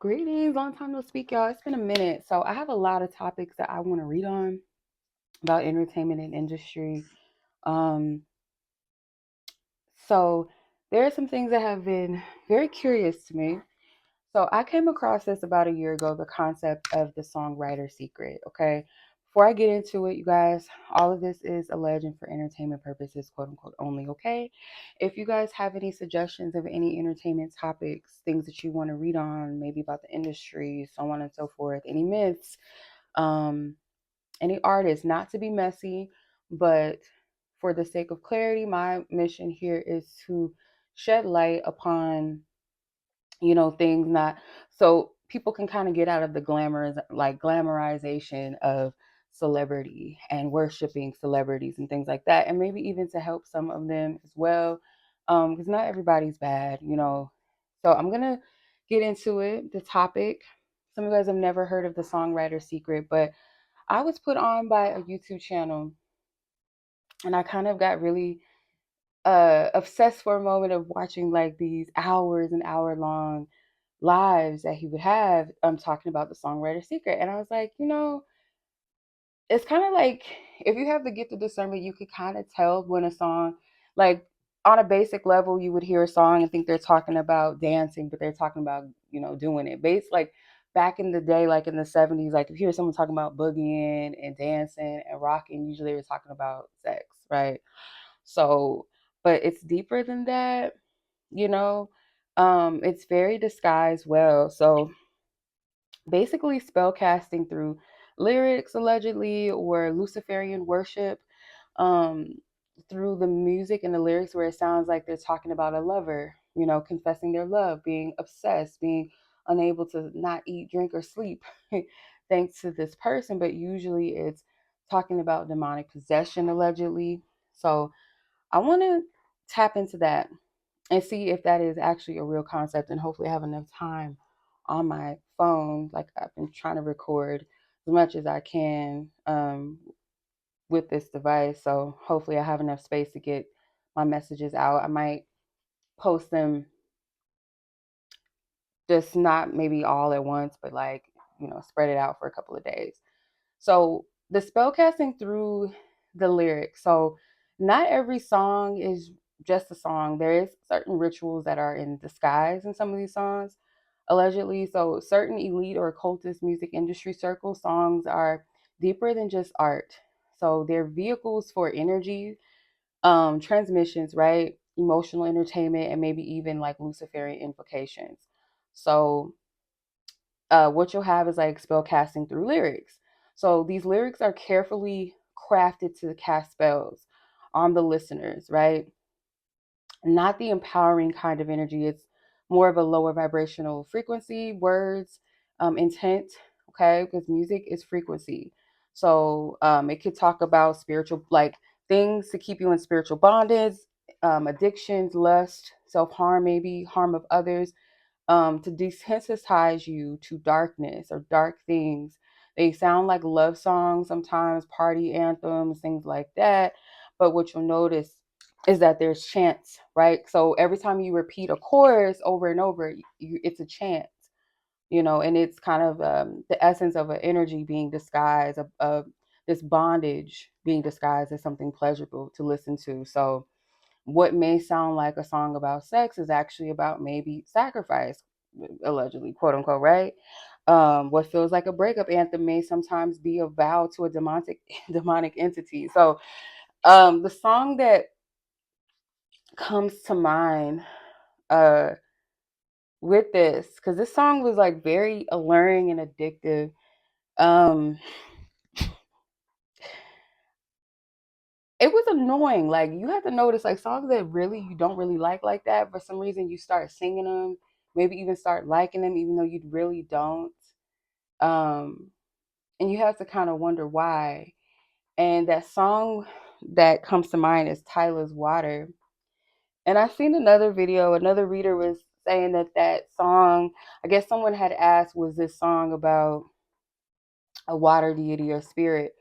Greetings, long time no speak, y'all. It's been a minute. So I have a lot of topics that I want to read on about entertainment and industry. Um, so there are some things that have been very curious to me. So I came across this about a year ago, the concept of the songwriter secret. Okay. Before I get into it, you guys, all of this is alleged and for entertainment purposes, quote unquote, only. Okay. If you guys have any suggestions of any entertainment topics, things that you want to read on, maybe about the industry, so on and so forth, any myths, um, any artists, not to be messy, but for the sake of clarity, my mission here is to shed light upon things not so people can kind of get out of the glamorization of celebrity and worshiping celebrities and things like that, and maybe even to help some of them as well, because not everybody's bad. So I'm gonna get into it, the topic. Some of you guys have never heard of the songwriter secret, but I was put on by a YouTube channel, and I kind of got really obsessed for a moment of watching like these hours and hour long lives that he would have talking about the songwriter secret. And I was like, it's kind of like, if you have the gift of discernment, you could kind of tell when a song, like, on a basic level, you would hear a song and think they're talking about dancing, but they're talking about, doing it. Like back in the day, like in the 70s, like if you hear someone talking about boogieing and dancing and rocking, usually they were talking about sex, right? So, but it's deeper than that, you know. It's very disguised well. So basically spell casting through lyrics allegedly, or Luciferian worship, um, through the music and the lyrics, where it sounds like they're talking about a lover, confessing their love, being obsessed, being unable to not eat, drink, or sleep thanks to this person. But usually it's talking about demonic possession allegedly. So I want to tap into that and see if that is actually a real concept, and hopefully I have enough time on my phone. Like, I've been trying to record as much as I can with this device. So hopefully I have enough space to get my messages out. I might post them, just not maybe all at once, but like, spread it out for a couple of days. So the spellcasting through the lyrics. So not every song is just a song. There is certain rituals that are in disguise in some of these songs, allegedly. So certain elite or occultist music industry circles, songs are deeper than just art. So they're vehicles for energy, transmissions, right? Emotional entertainment, and maybe even like Luciferian implications. So what you'll have is like spell casting through lyrics. So these lyrics are carefully crafted to cast spells on the listeners, right? Not the empowering kind of energy. It's more of a lower vibrational frequency, words, intent, okay? Because music is frequency. So it could talk about spiritual, like things to keep you in spiritual bondage, addictions, lust, self harm, maybe harm of others, to desensitize you to darkness or dark things. They sound like love songs sometimes, party anthems, things like that. But what you'll notice is that there's chants, right? So every time you repeat a chorus over and over, it's a chant, and it's kind of the essence of an energy being disguised, of this bondage being disguised as something pleasurable to listen to. So what may sound like a song about sex is actually about maybe sacrifice, allegedly, quote unquote, right? What feels like a breakup anthem may sometimes be a vow to a demonic entity. So the song that comes to mind uh, with this, because this song was like very alluring and addictive. Um, it was annoying. Like, you have to notice, like, songs that really you don't really like that, for some reason you start singing them, maybe even start liking them, even though you really don't. Um, and you have to kind of wonder why. And that song that comes to mind is Tyler's Water. And I've seen another video, another reader was saying that that song, I guess someone had asked, was this song about a water deity or spirit?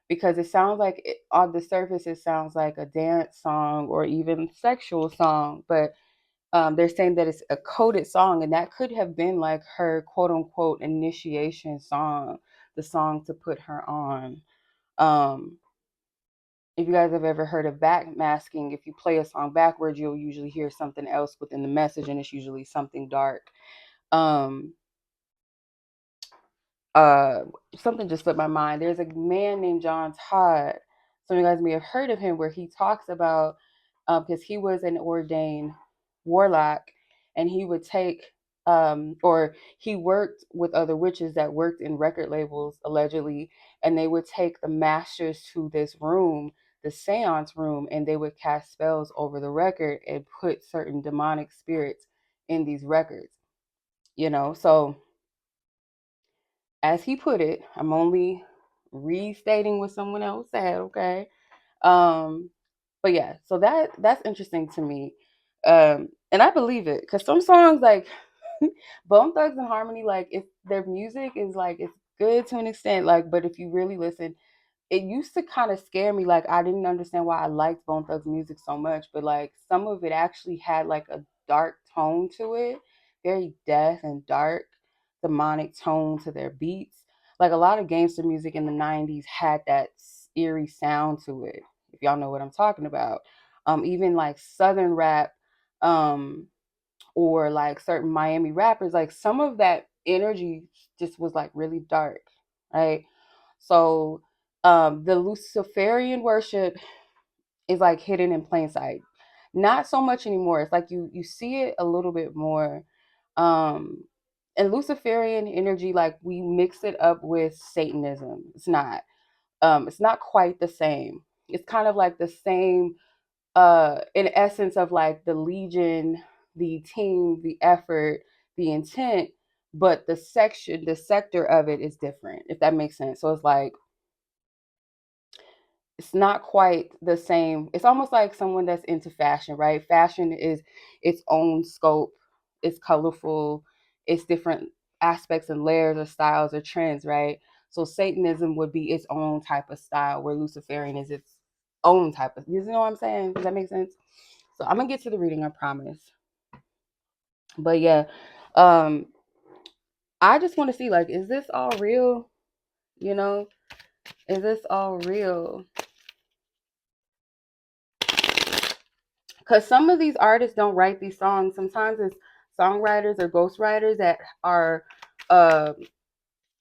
Because it sounds like, on the surface, it sounds like a dance song or even sexual song. But They're saying that it's a coded song, and that could have been like her quote unquote initiation song, the song to put her on. Um, if you guys have ever heard of backmasking, if you play a song backwards, you'll usually hear something else within the message, and it's usually something dark. Um, uh, Something just slipped my mind. There's a man named John Todd. Some of you guys may have heard of him, where he talks about, because he was an ordained warlock, and he would take, or he worked with other witches that worked in record labels allegedly, and they would take the masters to this room, the seance room, and they would cast spells over the record and put certain demonic spirits in these records. So as he put it, I'm only restating what someone else said, okay? Um, but yeah, so that's interesting to me. And I believe it, because some songs like Bone Thugs and Harmony, like, if their music is like, it's good to an extent, like, but if you really listen, it used to kind of scare me. Like, I didn't understand why I liked Bone Thugs music so much, but like some of it actually had like a dark tone to it, very death and dark, demonic tone to their beats. Like a lot of gangster music in the 90s had that eerie sound to it, if y'all know what I'm talking about. Even like Southern rap, um, or like certain Miami rappers, like some of that energy just was like really dark, right? So the Luciferian worship is like hidden in plain sight. Not so much anymore. It's like you see it a little bit more. Um, and Luciferian energy, like we mix it up with Satanism. It's not. It's not quite the same. It's kind of like the same, in essence, of like the legion, the team, the effort, the intent, but the sector of it is different, if that makes sense. So it's like, it's not quite the same. It's almost like someone that's into fashion, right? Fashion is its own scope. It's colorful. It's different aspects and layers or styles or trends, right? So Satanism would be its own type of style, where Luciferian is its own type of. You know what I'm saying? Does that make sense? So I'm gonna get to the reading, I promise. But yeah, um, I just want to see, like, is this all real? You know, is this all real? Because some of these artists don't write these songs. Sometimes it's songwriters or ghostwriters that are, uh,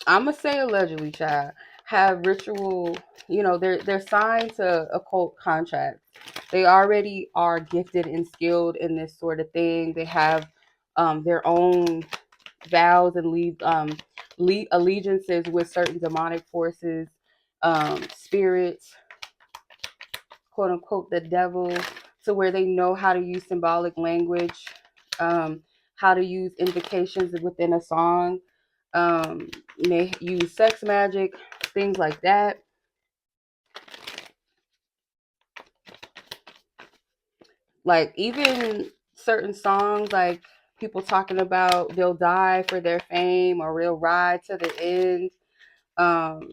I'm gonna say allegedly, child, have ritual. They're signed to occult contracts. They already are gifted and skilled in this sort of thing. They have their own vows and allegiances with certain demonic forces, spirits, quote unquote, the devil, to where they know how to use symbolic language, how to use invocations within a song, may use sex magic, things like that. Like even certain songs, like people talking about they'll die for their fame or they'll ride to the end. Um,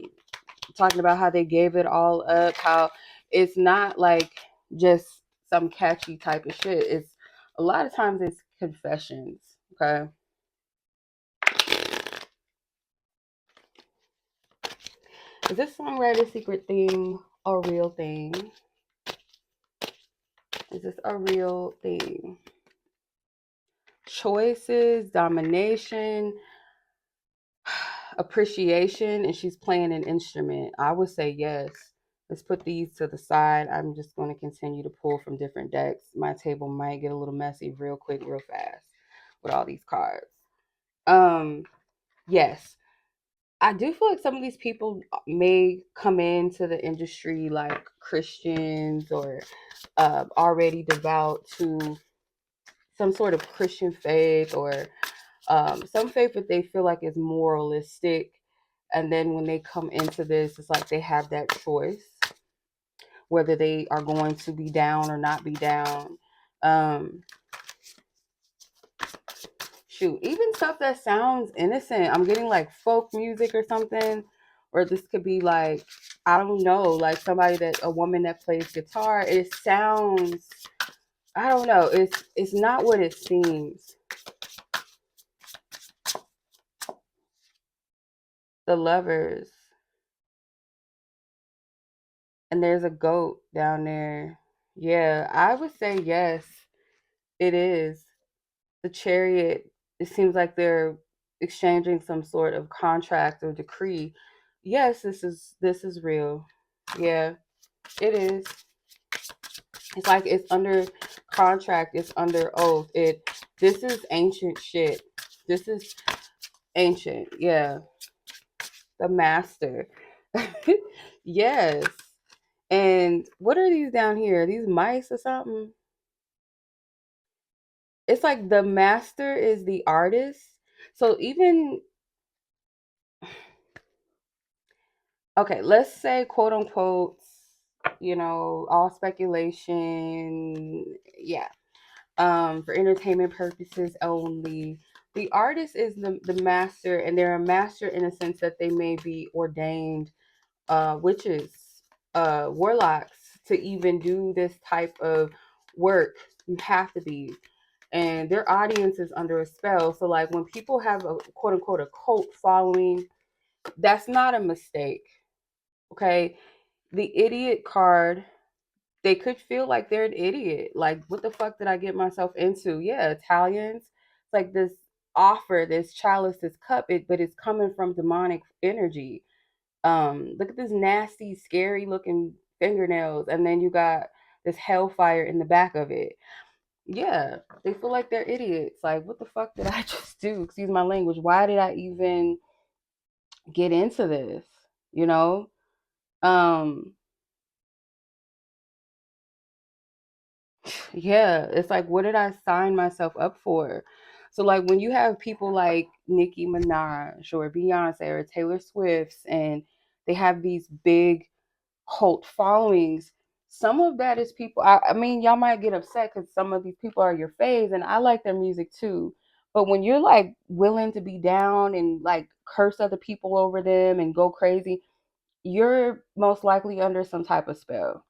Talking about how they gave it all up, how it's not like just some catchy type of shit. It's a lot of times it's confessions. Okay. Is this songwriter secret thing a real thing? Is this a real thing? Choices, domination, appreciation, and she's playing an instrument. I would say yes. Let's put these to the side. I'm just going to continue to pull from different decks. My table might get a little messy real quick, real fast with all these cards. Yes. I do feel like some of these people may come into the industry like Christians, or already devout to some sort of Christian faith, or some faith that they feel like is moralistic. And then when they come into this, it's like they have that choice whether they are going to be down or not be down. Um, Even stuff that sounds innocent. I'm getting like folk music or something, or this could be like, I don't know, like a woman that plays guitar. It sounds I don't know. It's not what it seems. The Lovers, and there's a goat down there. Yeah, I would say yes. It is. The Chariot. It seems like they're exchanging some sort of contract or decree. Yes, this is real. Yeah, it is. It's like it's under contract, it's under oath. This is ancient shit. This is ancient. Yeah. The master. Yes. And what are these down here? Are these mice or something? It's like the master is the artist. So even okay, let's say quote unquote, all speculation. Yeah. For entertainment purposes only. The artist is the master, and they're a master in a sense that they may be ordained witches, warlocks to even do this type of work. You have to be. And their audience is under a spell. So, like, when people have a quote unquote a cult following, that's not a mistake. Okay. The idiot card, they could feel like they're an idiot. Like, what the fuck did I get myself into? Yeah, Italians. It's like this offer, this chalice, this cup, but it's coming from demonic energy. Look at this nasty, scary looking fingernails, and then you got this hellfire in the back of it. Yeah, they feel like they're idiots. Like, what the fuck did I just do? Excuse my language. Why did I even get into this? You know? Um, Yeah, it's like, what did I sign myself up for? So, like, when you have people like Nicki Minaj or Beyonce or Taylor Swift's, and they have these big cult followings, some of that is people. I mean, y'all might get upset because some of these people are your faves, and I like their music too. But when you're like willing to be down and like curse other people over them and go crazy, you're most likely under some type of spell.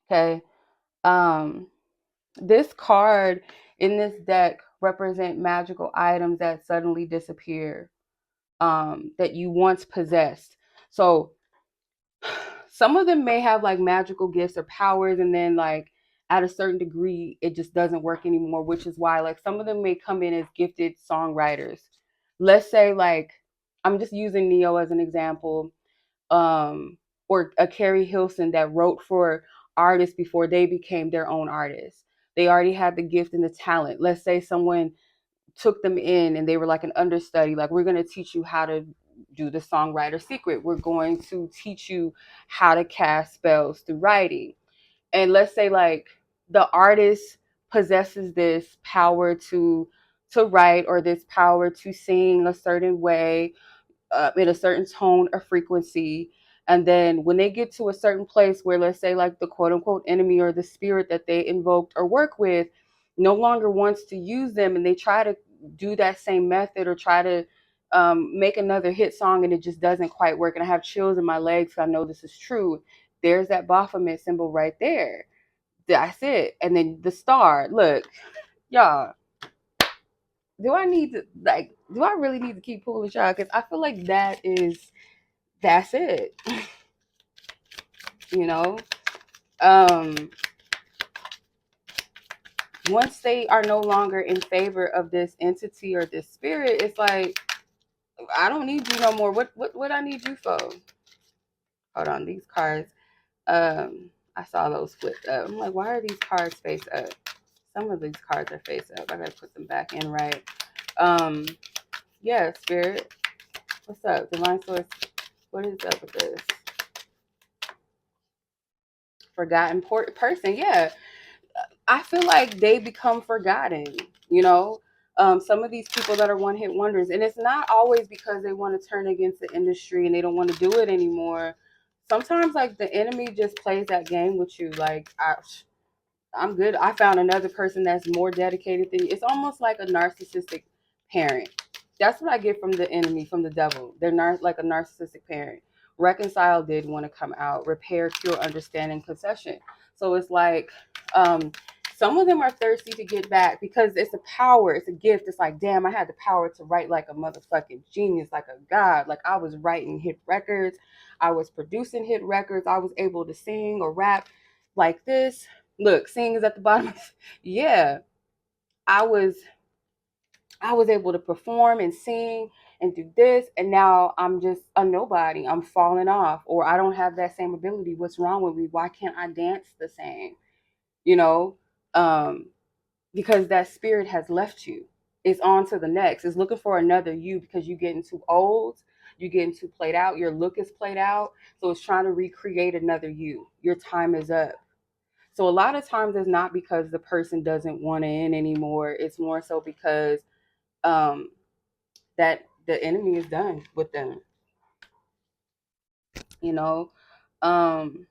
Okay. Um, This card in this deck represent magical items that suddenly disappear, that you once possessed. So some of them may have like magical gifts or powers, and then like at a certain degree, it just doesn't work anymore, which is why like some of them may come in as gifted songwriters. Let's say like I'm just using Neo as an example, um, or a Carrie Hilson that wrote for artists before they became their own artists. They already had the gift and the talent. Let's say someone took them in and they were like an understudy, like, we're going to teach you how to do the songwriter secret. We're going to teach you how to cast spells through writing. And let's say like the artist possesses this power to write, or this power to sing a certain way, in a certain tone or frequency. And then when they get to a certain place where, let's say, like the quote unquote enemy or the spirit that they invoked or work with no longer wants to use them, and they try to do that same method or try to make another hit song, and it just doesn't quite work. And I have chills in my legs because I know this is true. There's that Baphomet symbol right there. That's it. And then the star. Look, y'all, do I really need to keep pulling y'all? Because I feel like that's it. you know um Once they are no longer in favor of this entity or this spirit, it's like, I don't need you no more. What I need you for? Hold on, these cards, I saw those flipped up. I'm like, why are these cards face up? Some of these cards are face up. I gotta put them back in right. um yeah, spirit, what's up? Divine source, what is up with this? Forgotten person. Yeah, I feel like they become forgotten, you know. Some of these people that are one hit wonders, and it's not always because they want to turn against the industry and they don't want to do it anymore. Sometimes, like, the enemy just plays that game with you. Like, I'm good. I found another person that's more dedicated than you. It's almost like a narcissistic parent. That's what I get from the enemy, from the devil. They're like a narcissistic parent. Reconcile did want to come out. Repair, cure, understanding, concession. So it's like, um, some of them are thirsty to get back because it's a power, it's a gift. It's like, damn, I had the power to write like a motherfucking genius, like a god. Like I was writing hit records, I was producing hit records, I was able to sing or rap like this. Look, sing is at the bottom. Yeah, I was I was able to perform and sing and do this, and now I'm just a nobody. I'm falling off, or I don't have that same ability. What's wrong with me? Why can't I dance the same? You know, um, because that spirit has left you. It's on to the next. It's looking for another you because you're getting too old, you're getting too played out, your look is played out. So it's trying to recreate another you. Your time is up. So a lot of times it's not because the person doesn't want to end anymore. It's more so because um, that the enemy is done with them, you know. Um,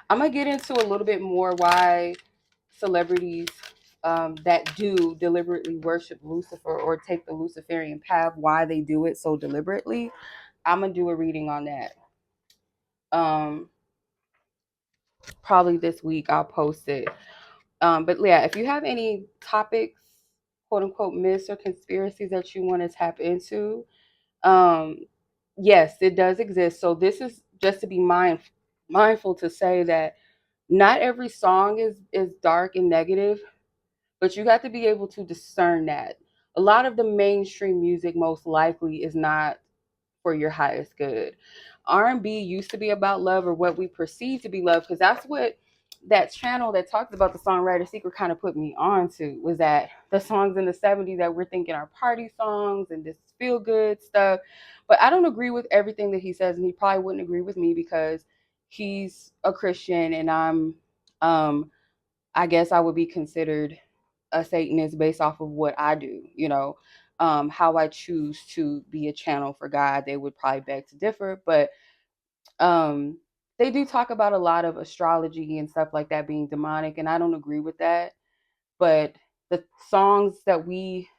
I'm gonna get into a little bit more why celebrities that do deliberately worship Lucifer or take the Luciferian path, why they do it so deliberately. I'm gonna do a reading on that. Um, Probably this week I'll post it. But yeah, if you have any topics, quote unquote, myths or conspiracies that you want to tap into, um, yes, it does exist. So this is just to be mindful to say that not every song is dark and negative, but you got to be able to discern that. A lot of the mainstream music most likely is not for your highest good. R&B used to be about love, or what we perceive to be love, because that's what that channel that talked about the Songwriter secret kind of put me on to, was that the songs in the 70s that we're thinking are party songs and this feel good stuff. But I don't agree with everything that he says, and he probably wouldn't agree with me because he's a Christian and I'm I guess I would be considered a Satanist based off of what I do, you know. How I choose to be a channel for God, they would probably beg to differ, but um, they do talk about a lot of astrology and stuff like that being demonic, and I don't agree with that. But the songs that we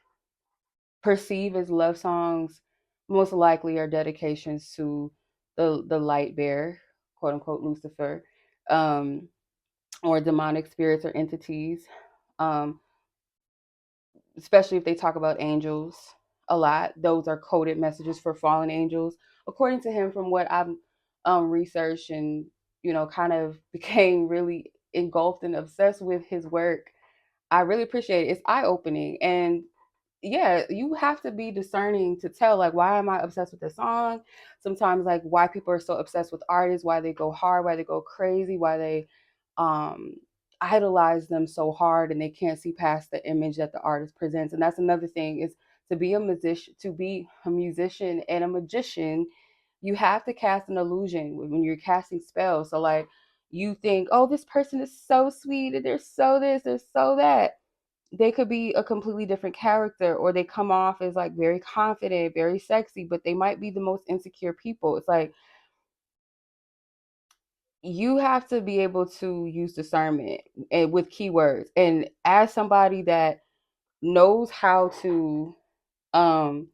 perceive as love songs most likely are dedications to the light bearer, quote unquote Lucifer, um, or demonic spirits or entities. Um, Especially if they talk about angels a lot. Those are coded messages for fallen angels. According to him, from what I've researched and, you know, kind of became really engulfed and obsessed with his work, I really appreciate it. It's eye opening. And yeah, you have to be discerning to tell, like, why am I obsessed with this song? Sometimes, like, why people are so obsessed with artists, why they go hard, why they go crazy, why they um idolize them so hard and they can't see past the image that the artist presents. And that's another thing, is to be a musician and a magician, you have to cast an illusion when you're casting spells. So like, you think, oh, this person is so sweet and they're so this, they're so that. They could be a completely different character, or they come off as like very confident, very sexy, but they might be the most insecure people. It's like, you have to be able to use discernment and with keywords. And as somebody that knows how to um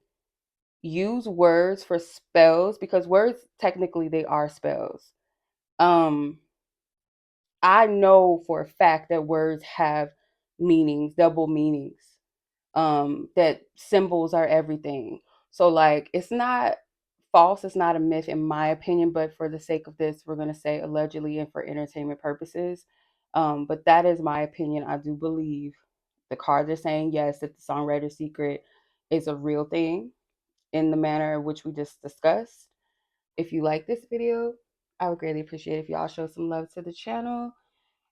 use words for spells, because words technically they are spells. um I know for a fact that words have meanings, double meanings, that symbols are everything. So like, it's not false, it's not a myth in my opinion, but for the sake of this, we're going to say allegedly and for entertainment purposes. But that is my opinion. I do believe the cards are saying yes, that the Songwriter secret is a real thing in the manner in which we just discussed. If you like this video, I would greatly appreciate if y'all show some love to the channel,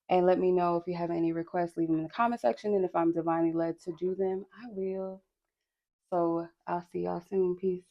and let me know if you have any requests. Leave them in the comment section, and if I'm divinely led to do them, I will. So I'll see y'all soon. Peace.